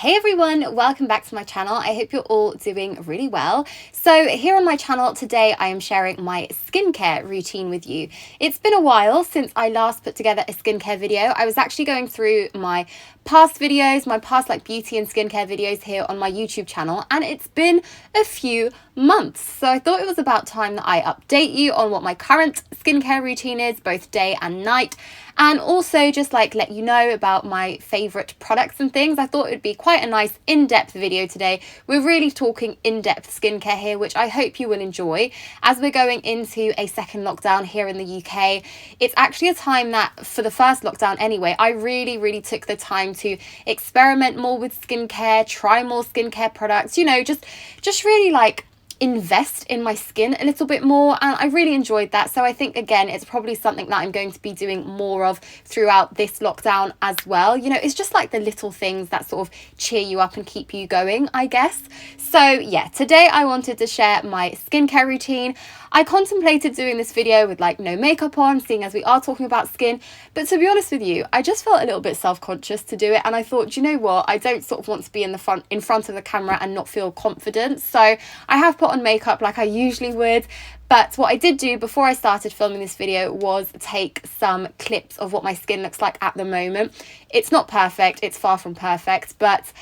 Hey everyone, welcome back to my channel. I hope you're all doing really well. So here on my channel today I am sharing my skincare routine with you. It's been a while since I last put together a skincare video. I was actually going through my past videos, my past beauty and skincare videos here on my YouTube channel, and it's been a few months. So I thought it was about time that I update you on what my current skincare routine is, both day and night, and also just let you know about my favorite products and things. I thought it would be quite a nice in-depth video today. We're really talking in-depth skincare here, which I hope you will enjoy. As we're going into a second lockdown here in the UK, it's actually a time that, for the first lockdown anyway, I really took the time to experiment more with skincare, try more skincare products, you know, just really invest in my skin a little bit more, and I really enjoyed that. So I think again it's probably something that I'm going to be doing more of throughout this lockdown as well. You know, it's just the little things that sort of cheer you up and keep you going, I guess. So yeah, today I wanted to share my skincare routine. I contemplated doing this video with no makeup on, seeing as we are talking about skin, but to be honest with you, I just felt a little bit self-conscious to do it, and I thought, you know what, I don't sort of want to be in front of the camera and not feel confident. So I have put on makeup like I usually would, but what I did do before I started filming this video was take some clips of what my skin looks like at the moment. It's not perfect, it's far from perfect, but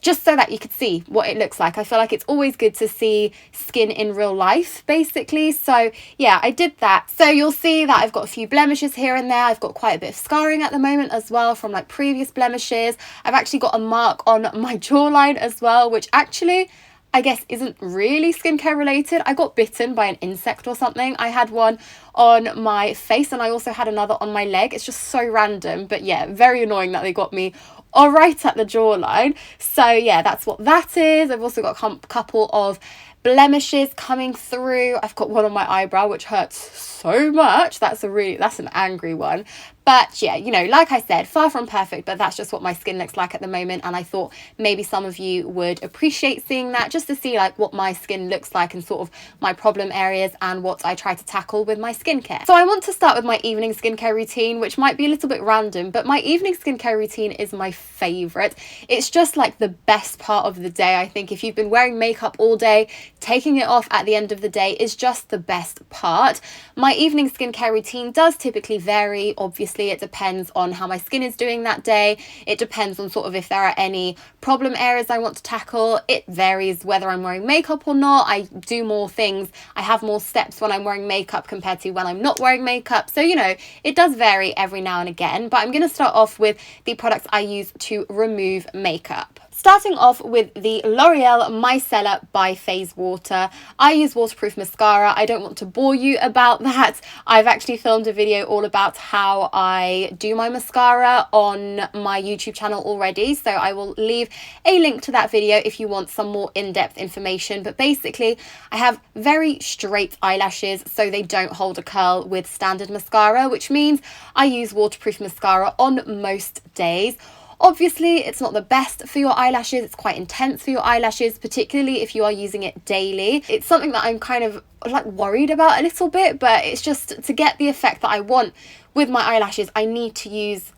just so that you could see what it looks like. I feel like it's always good to see skin in real life, basically. So yeah, I did that. So you'll see that I've got a few blemishes here and there. I've got quite a bit of scarring at the moment as well from previous blemishes. I've actually got a mark on my jawline as well, which actually I guess isn't really skincare related. I got bitten by an insect or something. I had one on my face and I also had another on my leg. It's just so random, but yeah, very annoying that they got me all right at the jawline. So yeah, that's what that is. I've also got a couple of blemishes coming through. I've got one on my eyebrow which hurts so much. That's an angry one. But yeah, you know, like I said, far from perfect, but that's just what my skin looks like at the moment. And I thought maybe some of you would appreciate seeing that, just to see what my skin looks like and sort of my problem areas and what I try to tackle with my skincare. So I want to start with my evening skincare routine, which might be a little bit random, but my evening skincare routine is my favorite. It's just the best part of the day. I think if you've been wearing makeup all day, taking it off at the end of the day is just the best part. My evening skincare routine does typically vary. Obviously, it depends on how my skin is doing that day. It depends on sort of if there are any problem areas I want to tackle. It varies whether I'm wearing makeup or not. I do more things. I have more steps when I'm wearing makeup compared to when I'm not wearing makeup. So, you know, it does vary every now and again, but I'm going to start off with the products I use to remove makeup. Starting off with the L'Oreal Micellar Bi-Phase Water. I use waterproof mascara. I don't want to bore you about that. I've actually filmed a video all about how I do my mascara on my YouTube channel already, so I will leave a link to that video if you want some more in-depth information. But basically, I have very straight eyelashes, so they don't hold a curl with standard mascara, which means I use waterproof mascara on most days. Obviously, it's not the best for your eyelashes. It's quite intense for your eyelashes, particularly if you are using it daily. It's something that I'm kind of worried about a little bit, but it's just to get the effect that I want with my eyelashes, I need to use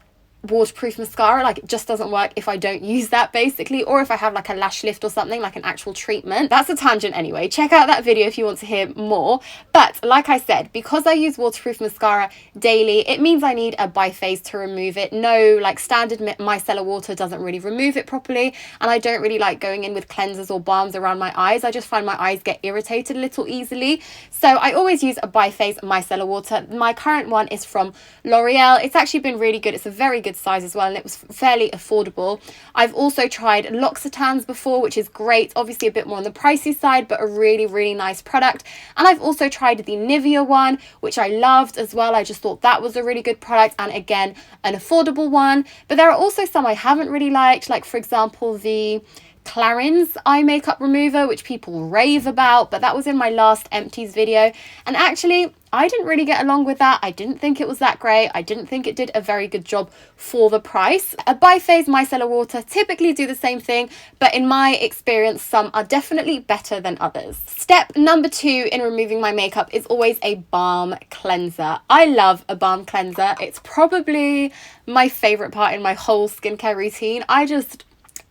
waterproof mascara. It just doesn't work if I don't use that, basically, or if I have a lash lift or something, an actual treatment. That's a tangent anyway. Check out that video if you want to hear more. But like I said, because I use waterproof mascara daily, it means I need a bi-phase to remove it. No, standard micellar water doesn't really remove it properly, and I don't really like going in with cleansers or balms around my eyes. I just find my eyes get irritated a little easily, so I always use a bi-phase micellar water. My current one is from L'Oreal. It's actually been really good. It's a very good size as well, and it was fairly affordable. I've also tried L'Occitans before, which is great, obviously a bit more on the pricey side, but a really nice product. And I've also tried the Nivea one, which I loved as well. I just thought that was a really good product, and again, an affordable one. But there are also some I haven't really liked, for example the Clarins eye makeup remover, which people rave about, but that was in my last empties video, and actually I didn't really get along with that. I didn't think it was that great. I didn't think it did a very good job for the price. A bi-phase micellar water typically do the same thing, but in my experience, some are definitely better than others. Step number 2 in removing my makeup is always a balm cleanser. I love a balm cleanser. It's probably my favorite part in my whole skincare routine. I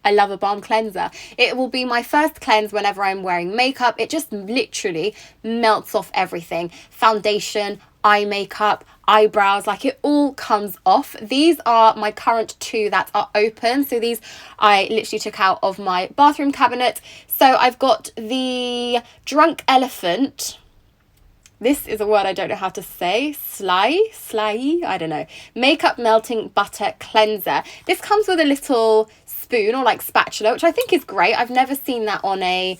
I love a balm cleanser. It will be my first cleanse whenever I'm wearing makeup. It just literally melts off everything. Foundation, eye makeup, eyebrows, like it all comes off. These are my current two that are open. So these I literally took out of my bathroom cabinet. So I've got the Drunk Elephant. This is a word I don't know how to say. Sly, I don't know. Makeup Melting Butter Cleanser. This comes with a little spoon or like spatula, which I think is great. I've never seen that on a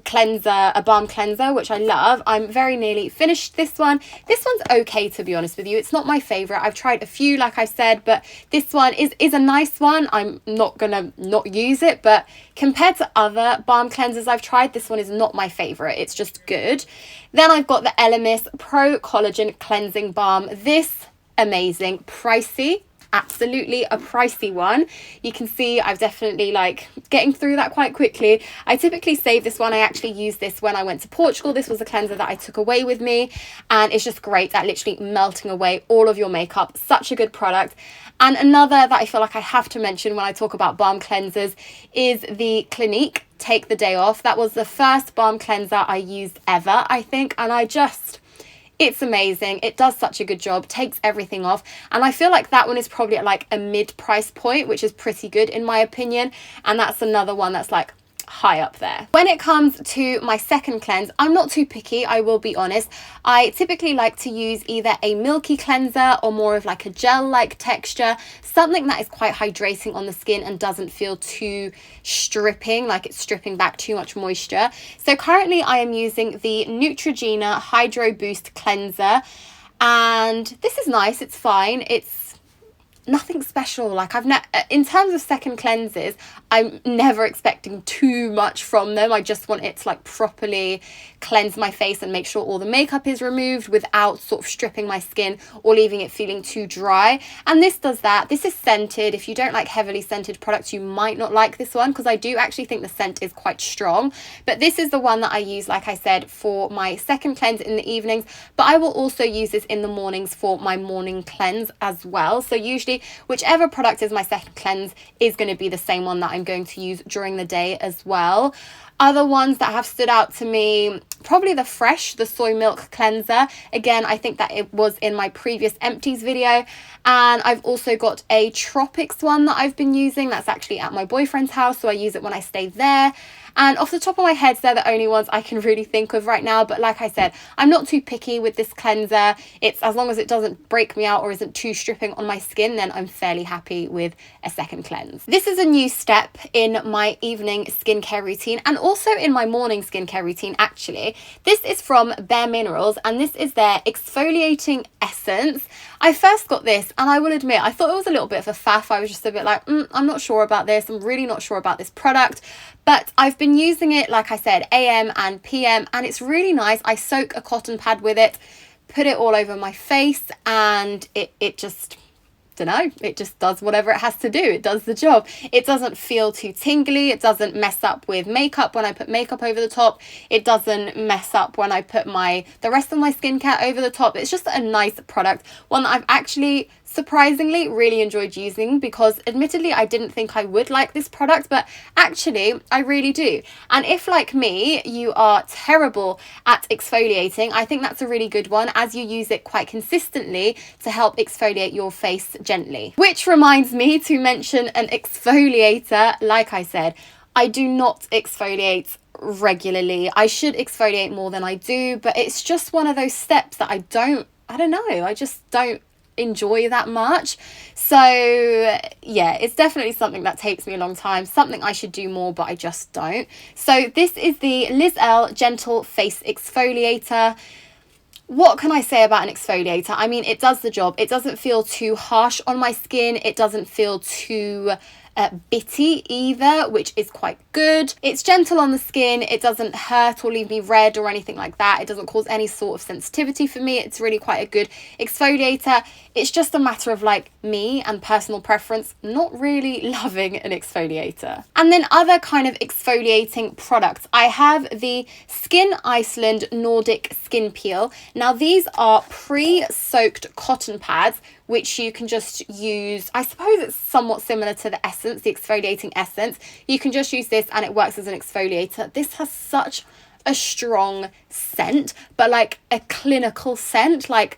cleanser, a balm cleanser, which I love. I'm very nearly finished this one. This one's okay, to be honest with you. It's not my favorite. I've tried a few, like I said, but this one is a nice one. I'm not gonna not use it, but compared to other balm cleansers I've tried, this one is not my favorite. It's just good. Then I've got the Elemis Pro Collagen Cleansing Balm. This amazing, pricey, absolutely a pricey one. You can see I've definitely like getting through that quite quickly. I typically save this one. I actually used this when I went to Portugal. This was a cleanser that I took away with me, and it's just great at literally melting away all of your makeup. Such a good product. And another that I feel like I have to mention when I talk about balm cleansers is the Clinique Take the Day Off. That was the first balm cleanser I used ever, I think, and it's amazing. It does such a good job, takes everything off. And I feel like that one is probably at like a mid price point, which is pretty good in my opinion. And that's another one that's like high up there. When it comes to my second cleanse, I'm not too picky, I will be honest. I typically like to use either a milky cleanser or more of like a gel-like texture, something that is quite hydrating on the skin and doesn't feel too stripping, like it's stripping back too much moisture. So currently I am using the Neutrogena Hydro Boost Cleanser, and this is nice, it's fine, it's nothing special. Like in terms of second cleanses, I'm never expecting too much from them. I just want it to like properly cleanse my face and make sure all the makeup is removed without sort of stripping my skin or leaving it feeling too dry. And this does that. This is scented. If you don't like heavily scented products, you might not like this one, because I do actually think the scent is quite strong. But this is the one that I use, like I said, for my second cleanse in the evenings, but I will also use this in the mornings for my morning cleanse as well. So usually whichever product is my second cleanse is going to be the same one that I'm going to use during the day as well. Other ones that have stood out to me, probably the soy milk cleanser. Again, I think that it was in my previous empties video. And I've also got a Tropics one that I've been using. That's actually at my boyfriend's house, so I use it when I stay there. And off the top of my head, they're the only ones I can really think of right now. But like I said, I'm not too picky with this cleanser. It's as long as it doesn't break me out or isn't too stripping on my skin, then I'm fairly happy with a second cleanse. This is a new step in my evening skincare routine and also in my morning skincare routine, actually. This is from Bare Minerals, and this is their Exfoliating Essence. I first got this, and I will admit, I thought it was a little bit of a faff. I was just a bit like, I'm not sure about this. I'm really not sure about this product. But I've been using it, like I said, AM and PM, and it's really nice. I soak a cotton pad with it, put it all over my face, and it just, it just does whatever it has to do. It does the job. It doesn't feel too tingly. It doesn't mess up with makeup when I put makeup over the top. It doesn't mess up when I put the rest of my skincare over the top. It's just a nice product, one that I've actually surprisingly really enjoyed using, because admittedly I didn't think I would like this product, but actually I really do. And if, like me, you are terrible at exfoliating, I think that's a really good one, as you use it quite consistently to help exfoliate your face gently. Which reminds me to mention an exfoliator. Like I said, I do not exfoliate regularly. I should exfoliate more than I do, but it's just one of those steps that I just don't enjoy that much. So yeah, it's definitely something that takes me a long time, something I should do more, but I just don't. So this is the Liz L Gentle Face Exfoliator. What can I say about an exfoliator? I mean, it does the job. It doesn't feel too harsh on my skin. It doesn't feel too bitty either, which is quite good. It's gentle on the skin. It doesn't hurt or leave me red or anything like that. It doesn't cause any sort of sensitivity for me. It's really quite a good exfoliator. It's just a matter of like me and personal preference, not really loving an exfoliator. And then other kind of exfoliating products. I have the Skin Iceland Nordic Skin Peel. Now these are pre-soaked cotton pads which you can just use. I suppose it's somewhat similar to the essence, the exfoliating essence. You can just use this and it works as an exfoliator. This has such a strong scent, but like a clinical scent, like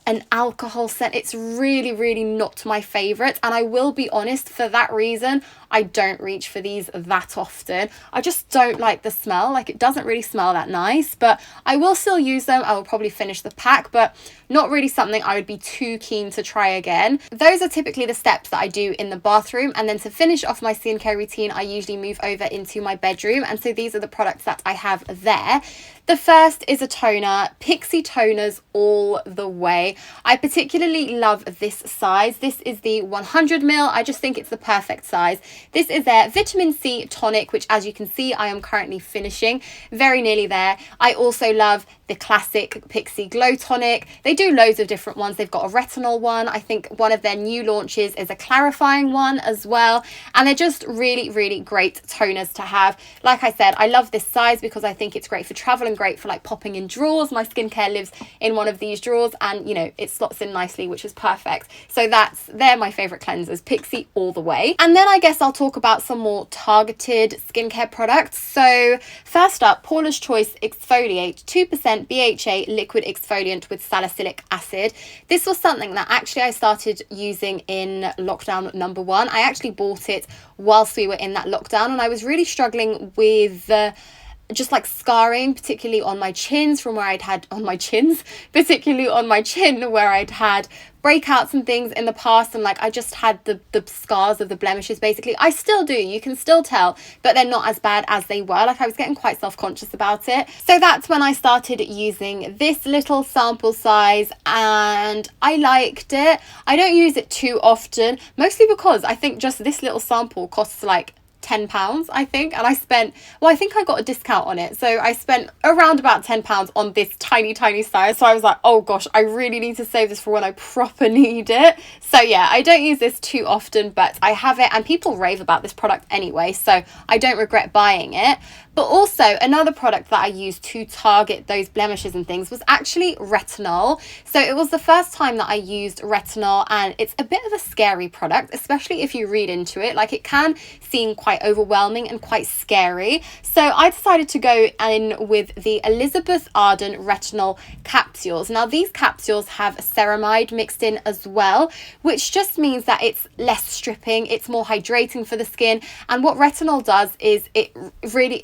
an alcohol scent. It's really, really not my favorite, and I will be honest, for that reason I don't reach for these that often. I just don't like the smell. Like, it doesn't really smell that nice, but I will still use them. I will probably finish the pack, but not really something I would be too keen to try again. Those are typically the steps that I do in the bathroom, and then to finish off my skincare routine, I usually move over into my bedroom, and so these are the products that I have there. The first is a toner, Peexo toners all the way. I particularly love this size. This is the 100ml. I just think it's the perfect size. This is their vitamin C tonic, which, as you can see, I am currently finishing, very nearly there. I also love the classic Peexo Glow Tonic. They do loads of different ones. They've got a retinol one. I think one of their new launches is a clarifying one as well. And they're just really, really great toners to have. Like I said, I love this size because I think it's great for travel and great for like popping in drawers. My skincare lives in one of these drawers, and you know, it slots in nicely, which is perfect. So they're my favorite cleansers, Peexo all the way. And then I guess I'll talk about some more targeted skincare products. So first up, Paula's Choice Exfoliate 2% BHA liquid exfoliant with salicylic acid. This was something that actually I started using in lockdown number 1. I actually bought it whilst we were in that lockdown, and I was really struggling with just like scarring, particularly on my chins from where I'd had particularly on my chin where I'd had breakouts and things in the past, and like I just had the scars of the blemishes. Basically, I still do, you can still tell, but they're not as bad as they were. Like, I was getting quite self-conscious about it. So that's when I started using this little sample size, and I liked it. I don't use it too often, mostly because I think just this little sample costs like £10, I think, and I think I got a discount on it, so I spent around about £10 on this tiny size. So I was like, oh gosh, I really need to save this for when I proper need it. So yeah, I don't use this too often, but I have it, and people rave about this product anyway, so I don't regret buying it. But also, another product that I used to target those blemishes and things was actually retinol. So it was the first time that I used retinol, and it's a bit of a scary product, especially if you read into it. Like, it can seem quite overwhelming and quite scary. So I decided to go in with the Elizabeth Arden retinol capsules. Now, these capsules have ceramide mixed in as well, which just means that it's less stripping, it's more hydrating for the skin. And what retinol does is it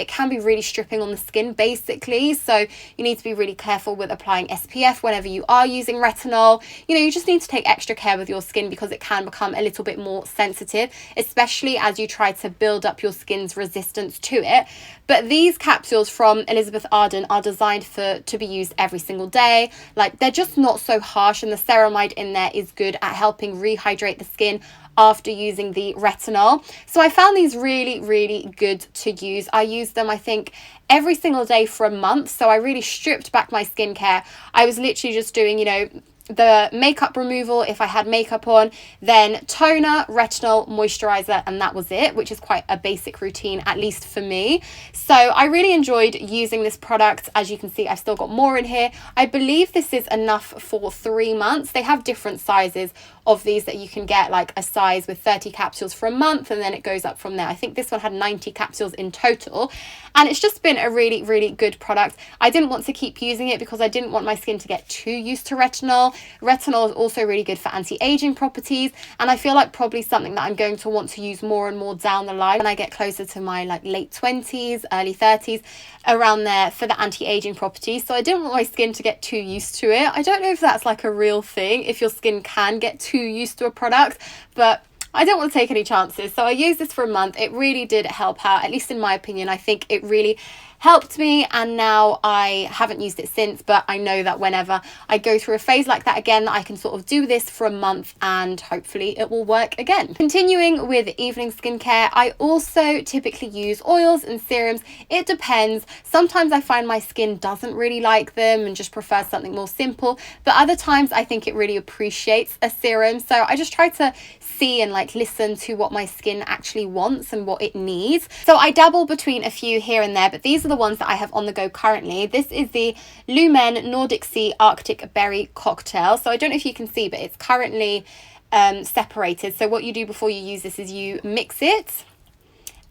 can be really stripping on the skin, basically. So you need to be really careful with applying SPF whenever you are using retinol. You know, you just need to take extra care with your skin because it can become a little bit more sensitive, especially as you try to build up your skin's resistance to it. But these capsules from Elizabeth Arden are designed to be used every single day. Like, they're just not so harsh, and the ceramide in there is good at helping rehydrate the skin after using the retinol. So I found these really, really good to use. I used them, I think, every single day for a month. So I really stripped back my skincare. I was literally just doing, you know, the makeup removal if I had makeup on, then toner, retinol, moisturiser, and that was it, which is quite a basic routine, at least for me. So I really enjoyed using this product. As you can see, I've still got more in here. I believe this is enough for 3 months. They have different sizes of these that you can get, like a size with 30 capsules for a month, and then it goes up from there. I think this one had 90 capsules in total, and it's just been a really, really good product. I didn't want to keep using it because I didn't want my skin to get too used to retinol. Retinol is also really good for anti-aging properties, and I feel like probably something that I'm going to want to use more and more down the line when I get closer to my like late 20s, early 30s, around there, for the anti-aging properties. So I didn't want my skin to get too used to it. I don't know if that's like a real thing, if your skin can get too used to a product, but I don't want to take any chances. So I used this for a month. It really did help out, at least in my opinion. I think it really helped me, and now I haven't used it since, but I know that whenever I go through a phase like that again, I can sort of do this for a month and hopefully it will work again. Continuing with evening skincare, I also typically use oils and serums. It depends. Sometimes I find my skin doesn't really like them and just prefers something more simple, but other times I think it really appreciates a serum. So I just try to see and like like listen to what my skin actually wants and what it needs. So I dabble between a few here and there, but these are the ones that I have on the go currently. This is the Lumen Nordic Sea Arctic Berry Cocktail. So I don't know if you can see, but it's currently separated. So what you do before you use this is you mix it,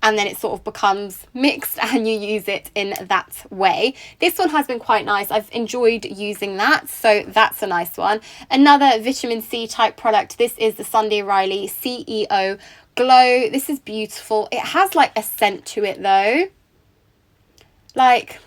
and then it sort of becomes mixed and you use it in that way. This one has been quite nice. I've enjoyed using that, so that's a nice one. Another vitamin C type product, this is the Sunday Riley CEO Glow. This is beautiful. It has like a scent to it though. Like,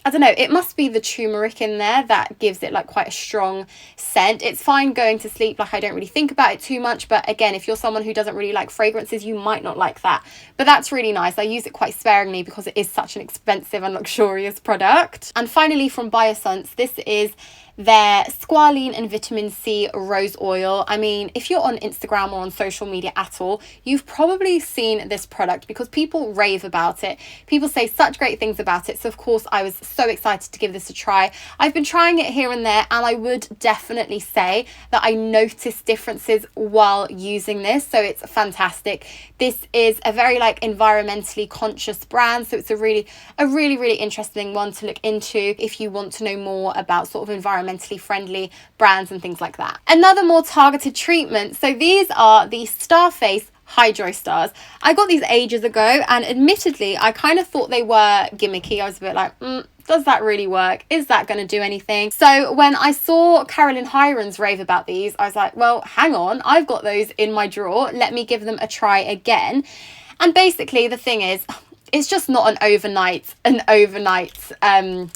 I don't know, it must be the turmeric in there that gives it like quite a strong scent. It's fine going to sleep, like I don't really think about it too much, but again, if you're someone who doesn't really like fragrances, you might not like that. But that's really nice. I use it quite sparingly because it is such an expensive and luxurious product. And finally from Biossance, this is their squalene and vitamin C rose oil. I mean, if you're on Instagram or on social media at all, you've probably seen this product because people rave about it. People say such great things about it. So of course I was so excited to give this a try. I've been trying it here and there, and I would definitely say that I noticed differences while using this. So it's fantastic. This is a very like environmentally conscious brand. So it's a really interesting one to look into if you want to know more about sort of environmentally friendly brands and things like that. Another more targeted treatment. So these are the Starface Hydro Stars. I got these ages ago, and admittedly I kind of thought they were gimmicky. I was a bit like, does that really work? Is that going to do anything? So when I saw Carolyn Hirons rave about these, I was like, well, hang on, I've got those in my drawer. Let me give them a try again. And basically the thing is, it's just not an overnight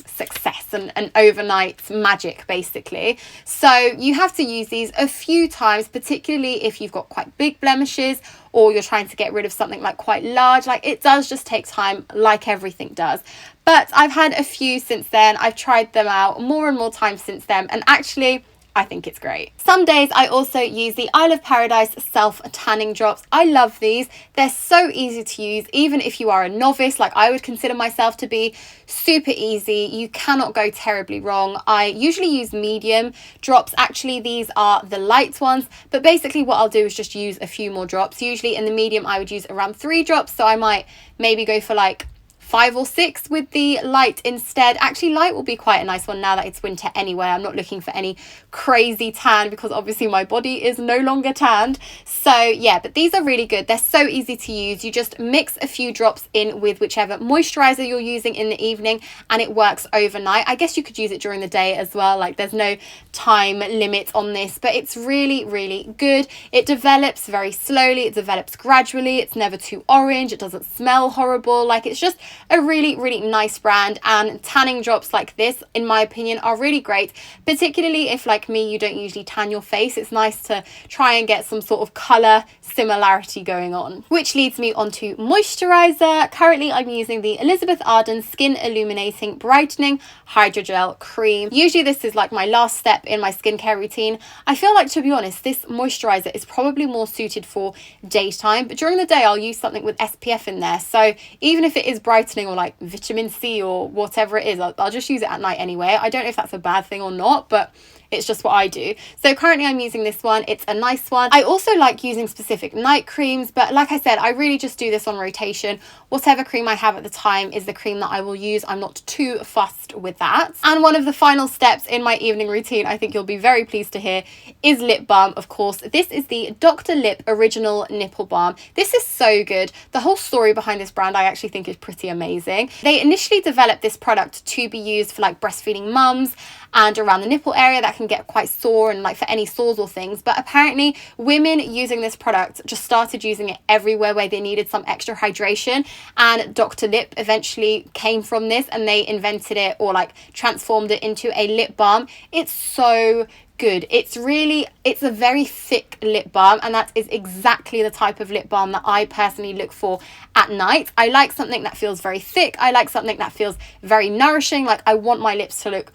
success and an overnight magic, basically. So you have to use these a few times, particularly if you've got quite big blemishes or you're trying to get rid of something like quite large. Like, it does just take time, like everything does. But I've had a few since then. I've tried them out more and more times since then, and actually I think it's great. Some days I also use the Isle of Paradise Self Tanning Drops. I love these. They're so easy to use, even if you are a novice, like I would consider myself to be. Super easy. You cannot go terribly wrong. I usually use medium drops. Actually, these are the light ones, but basically what I'll do is just use a few more drops. Usually in the medium, I would use around 3 drops. So I might maybe go for like 5 or 6 with the light instead. Actually, light will be quite a nice one now that it's winter anyway. I'm not looking for any crazy tan because obviously my body is no longer tanned. So yeah, but these are really good. They're so easy to use. You just mix a few drops in with whichever moisturiser you're using in the evening, and it works overnight. I guess you could use it during the day as well. Like, there's no time limit on this, but it's really good. It develops very slowly. It develops gradually. It's never too orange. It doesn't smell horrible. Like, it's just a really nice brand, and tanning drops like this, in my opinion, are really great, particularly if, like me, you don't usually tan your face. It's nice to try and get some sort of colour similarity going on. Which leads me on to moisturiser. Currently I'm using the Elizabeth Arden Skin Illuminating Brightening Hydrogel Cream. Usually this is like my last step in my skincare routine. I feel like, to be honest, this moisturiser is probably more suited for daytime, but during the day I'll use something with SPF in there. So even if it is brightening or like vitamin C or whatever it is, I'll just use it at night anyway. I don't know if that's a bad thing or not, but it's just what I do. So currently I'm using this one. It's a nice one. I also like using specific night creams, but like I said, I really just do this on rotation. Whatever cream I have at the time is the cream that I will use. I'm not too fussed with that. And one of the final steps in my evening routine, I think you'll be very pleased to hear, is lip balm, of course. This is the Dr. Lip Original Nipple Balm. This is so good. The whole story behind this brand I actually think is pretty amazing. They initially developed this product to be used for like breastfeeding mums and around the nipple area that can get quite sore, and like for any sores or things. But apparently women using this product just started using it everywhere where they needed some extra hydration, and Dr. Lip eventually came from this, and they invented it or like transformed it into a lip balm. It's so good. It's a very thick lip balm, and that is exactly the type of lip balm that I personally look for at night. I like something that feels very thick. I like something that feels very nourishing. Like, I want my lips to look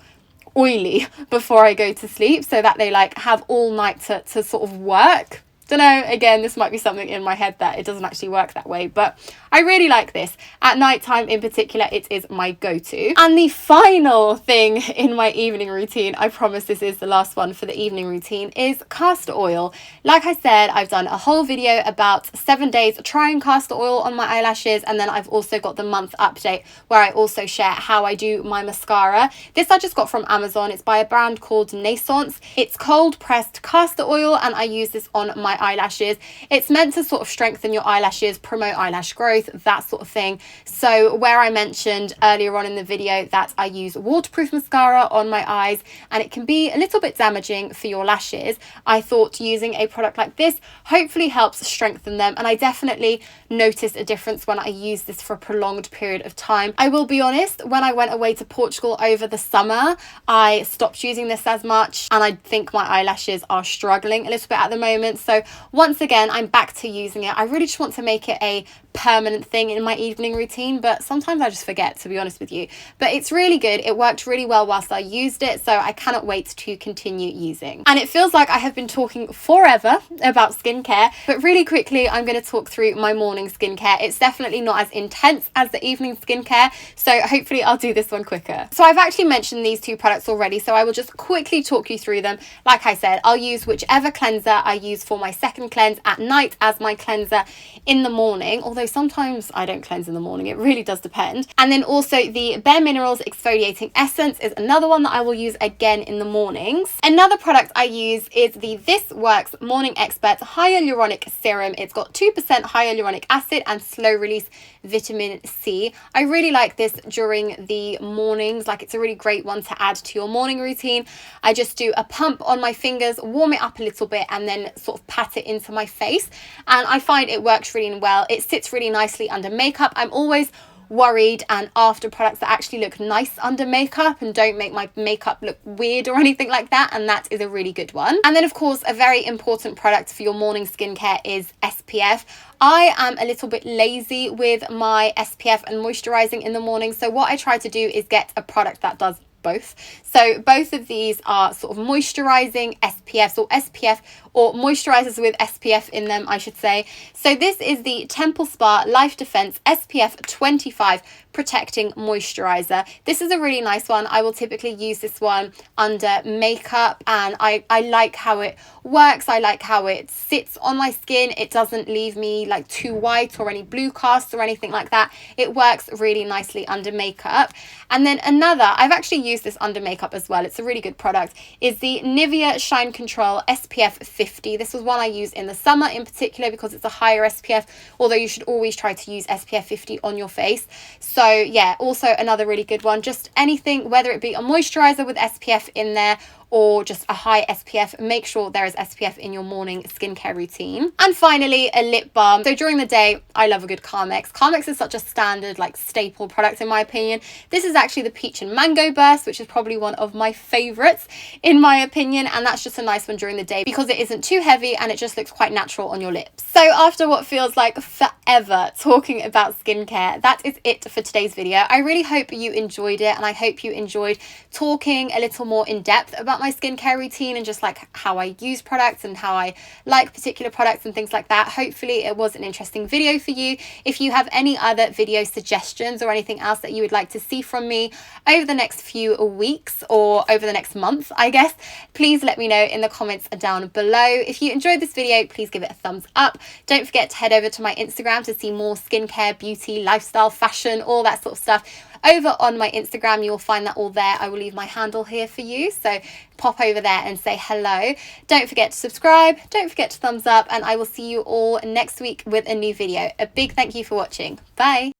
oily before I go to sleep so that they like have all night to sort of work. Don't know, again, this might be something in my head that it doesn't actually work that way, but I really like this. At night time in particular, it is my go-to. And the final thing in my evening routine, I promise this is the last one for the evening routine, is castor oil. Like I said, I've done a whole video about 7 days trying castor oil on my eyelashes, and then I've also got the month update where I also share how I do my mascara. This I just got from Amazon. It's by a brand called Naissance. It's cold pressed castor oil, and I use this on my eyelashes. It's meant to sort of strengthen your eyelashes, promote eyelash growth, that sort of thing. So where I mentioned earlier on in the video that I use waterproof mascara on my eyes and it can be a little bit damaging for your lashes, I thought using a product like this hopefully helps strengthen them, and I definitely noticed a difference when I used this for a prolonged period of time. I will be honest, when I went away to Portugal over the summer, I stopped using this as much, and I think my eyelashes are struggling a little bit at the moment. So once again, I'm back to using it. I really just want to make it a permanent thing in my evening routine, but sometimes I just forget, to be honest with you. But it's really good. It worked really well whilst I used it, so I cannot wait to continue using. And it feels like I have been talking forever about skincare, but really quickly I'm going to talk through my morning skincare. It's definitely not as intense as the evening skincare, so hopefully I'll do this one quicker. So I've actually mentioned these two products already, so I will just quickly talk you through them. Like I said, I'll use whichever cleanser I use for my second cleanse at night as my cleanser in the morning, although sometimes I don't cleanse in the morning, it really does depend. And then also the Bare Minerals Exfoliating Essence is another one that I will use again in the mornings. Another product I use is the This Works Morning Expert Hyaluronic Serum. It's got 2% hyaluronic acid and slow release vitamin C. I really like this during the mornings, like it's a really great one to add to your morning routine. I just do a pump on my fingers, warm it up a little bit, and then sort of pat it into my face, and I find it works really well. It sits really nicely under makeup. I'm always worried and after products that actually look nice under makeup and don't make my makeup look weird or anything like that, and that is a really good one. And then of course a very important product for your morning skincare is SPF. I am a little bit lazy with my SPF and moisturizing in the morning, so what I try to do is get a product that does both. So both of these are sort of moisturizing SPFs, or SPF, or moisturizers with SPF in them, I should say. So this is the Temple Spa Life Defense SPF 25 Protecting Moisturizer. This is a really nice one. I will typically use this one under makeup, and I like how it works. I like how it sits on my skin. It doesn't leave me like too white or any blue casts or anything like that. It works really nicely under makeup. And then another, I've actually used this under makeup as well, it's a really good product, is the Nivea Shine Control SPF 50. This was one I use in the summer in particular because it's a higher SPF, although you should always try to use SPF 50 on your face. So yeah, also another really good one. Just anything, whether it be a moisturizer with SPF in there or just a high SPF, make sure there is SPF in your morning skincare routine. And finally, a lip balm. So during the day, I love a good Carmex. Carmex is such a standard, like staple product in my opinion. This is actually the Peach and Mango Burst, which is probably one of my favorites in my opinion, and that's just a nice one during the day because it isn't too heavy and it just looks quite natural on your lips. So after what feels like forever talking about skincare, that is it for today's video. I really hope you enjoyed it, and I hope you enjoyed talking a little more in depth about my skincare routine and just like how I use products and how I like particular products and things like that. Hopefully it was an interesting video for you. If you have any other video suggestions or anything else that you would like to see from me over the next few weeks or over the next month, I guess, please let me know in the comments down below. If you enjoyed this video, please give it a thumbs up. Don't forget to head over to my Instagram to see more skincare, beauty, lifestyle, fashion, all that sort of stuff. Over on my Instagram, you will find that all there. I will leave my handle here for you, so pop over there and say hello. Don't forget to subscribe, don't forget to thumbs up, and I will see you all next week with a new video. A big thank you for watching. Bye.